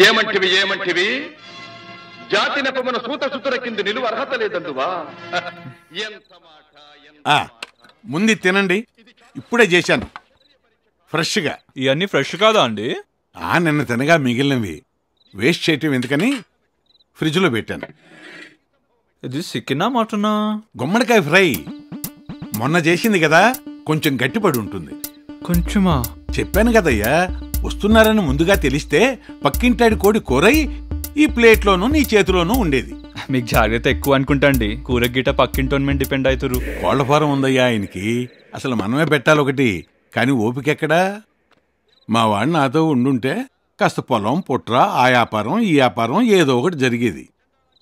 ఏమంటివి ఏమంటివి? జాతి నెపమున సూత సుతుర కింద నిలువ అర్హత లేదందువా? ముందు తినండి, ఇప్పుడే చేశాను ఫ్రెష్గా. ఇవన్నీ ఫ్రెష్ కాదా అండి? నిన్న తినగా మిగిలినవి వేస్ట్ చేయటం ఎందుకని ఫ్రిడ్జ్లో పెట్టాను. ఇది చికెనా మటనా? గుమ్మడికాయ ఫ్రై మొన్న చేసింది కదా, కొంచెం గట్టిపడి ఉంటుంది. కొంచెమా? చెప్పాను కదయ్యా, వస్తున్నారని ముందుగా తెలిస్తే పక్కింటాడి కోడి కూరై ఈ ప్లేట్లోనూ నీ చేతిలోనూ ఉండేది. మీకు జాగ్రత్త ఎక్కువ అనుకుంటా అండి. కూర గిట పక్కింటోన్ మీద డిపెండ్ అవుతారు. కోళ్ల ఫారం ఉందయ్యా ఆయనకి, అసలు మనమే పెట్టాలి ఒకటి, కానీ ఓపికెక్కడా? మా వాడు నాతో ఉండుంటే కాస్త పొలం పుట్ర ఆ వ్యాపారం ఈ వ్యాపారం ఏదో ఒకటి జరిగేది.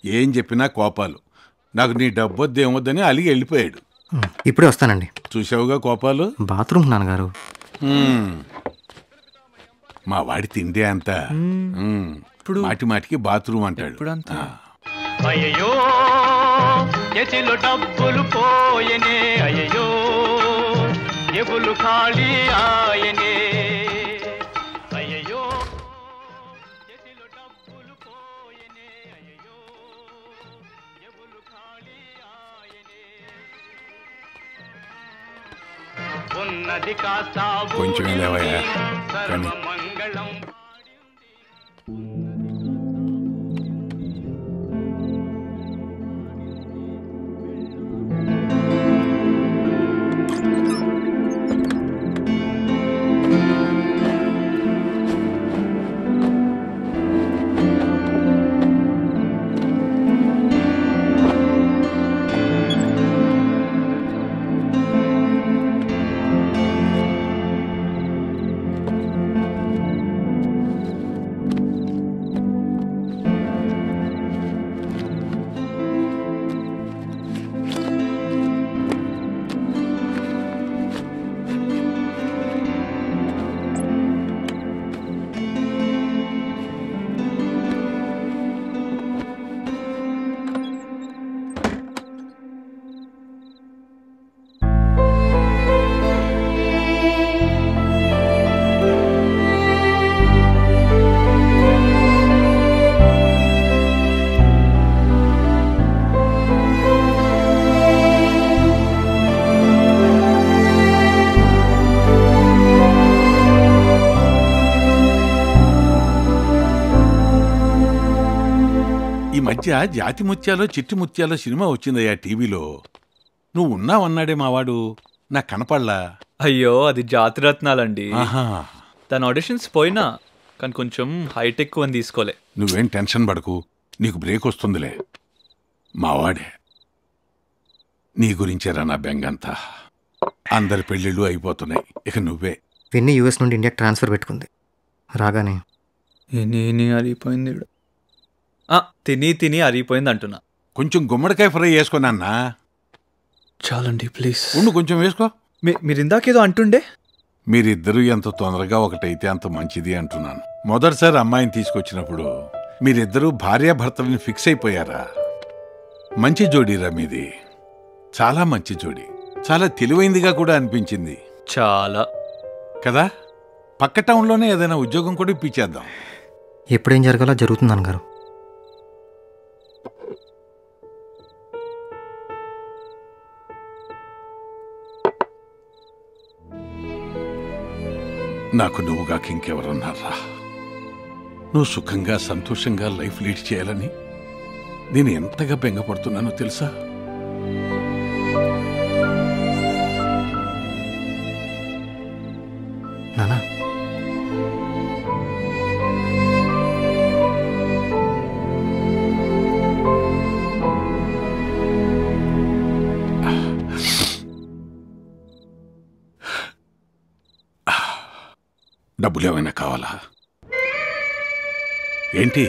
ఏం చెప్పినా కోపాలు. నాకు నీ డబ్బొద్దు ఏమొద్దని అలిగి వెళ్ళిపోయాడు. ఇప్పుడే వస్తానండి. చూసావుగా కోపాలు. బాత్రూమ్ నాన్నగారు. మా వాడి తిండే అంతా మాటి మాటికి బాత్రూమ్ అంటాడు. అయ్యో ఎసిలో డబ్బులు పోయనే, అయ్యో ఎగులు ఖాళీ ఆయనే, అయ్యో ఎసిలో డబ్బులు పోయనే, అయ్యో ఎగులు ఖాళీ ఆయనే, ఉన్నది కాస్త కొంచెం లేవయ్యా. మంగళం. మధ్య జాతి ముత్యాలో చిట్టి ముత్యాలో సినిమా వచ్చిందయ్యా టీవీలో. నువ్వు ఉన్నావన్నాడే మావాడు, నాకు కనపడలా. అయ్యో అది జాతిరత్నాలండి. ఆహా, తన ఆడిషన్స్ పోయినా కానీ కొంచెం హైట్ ఎక్కువ అని తీసుకోలే. నువ్వేం టెన్షన్ పడకు, నీకు బ్రేక్ వస్తుందిలే. మావాడే, నీ గురించేరా నా బెంగంతా. అందరి పెళ్ళిళ్ళు అయిపోతున్నాయి, ఇక నువ్వే. విన్నీ యూఎస్ నుండి ఇండియాకి ట్రాన్స్ఫర్ పెట్టుకుంది. రాగానే అరిగిపోయింది. తిని తిని అరిగిపోయింది అంటున్నా. కొంచెం గుమ్మడికాయ ఫ్రై వేసుకున్నా. చాలండి ప్లీజ్. ఉండు, కొంచెం వేసుకో. మీరు ఇందాకేదో అంటుండే. మీరిద్దరూ ఎంత తొందరగా ఒకటైతే అంత మంచిది అంటున్నాను. మొదటిసారి అమ్మాయిని తీసుకొచ్చినప్పుడు మీరిద్దరూ భార్యాభర్తలని ఫిక్స్ అయిపోయారా? మంచి జోడీరా మీది, చాలా మంచి జోడీ. చాలా తెలివైందిగా కూడా అనిపించింది. చాలా కదా. పక్క టౌన్లోనే ఏదైనా ఉద్యోగం కూడా ఇప్పించేద్దాం. ఎప్పుడేం జరగాలో జరుగుతుంది అన్నగారు. నాకు నువ్వుగాక ఇంకెవరున్నారా? నువ్వు సుఖంగా సంతోషంగా లైఫ్ లీడ్ చేయాలని నేను ఎంతగా బెంగపడుతున్నానో తెలుసా? నానా, డబ్బులు ఏమైనా కావాలా ఏంటి?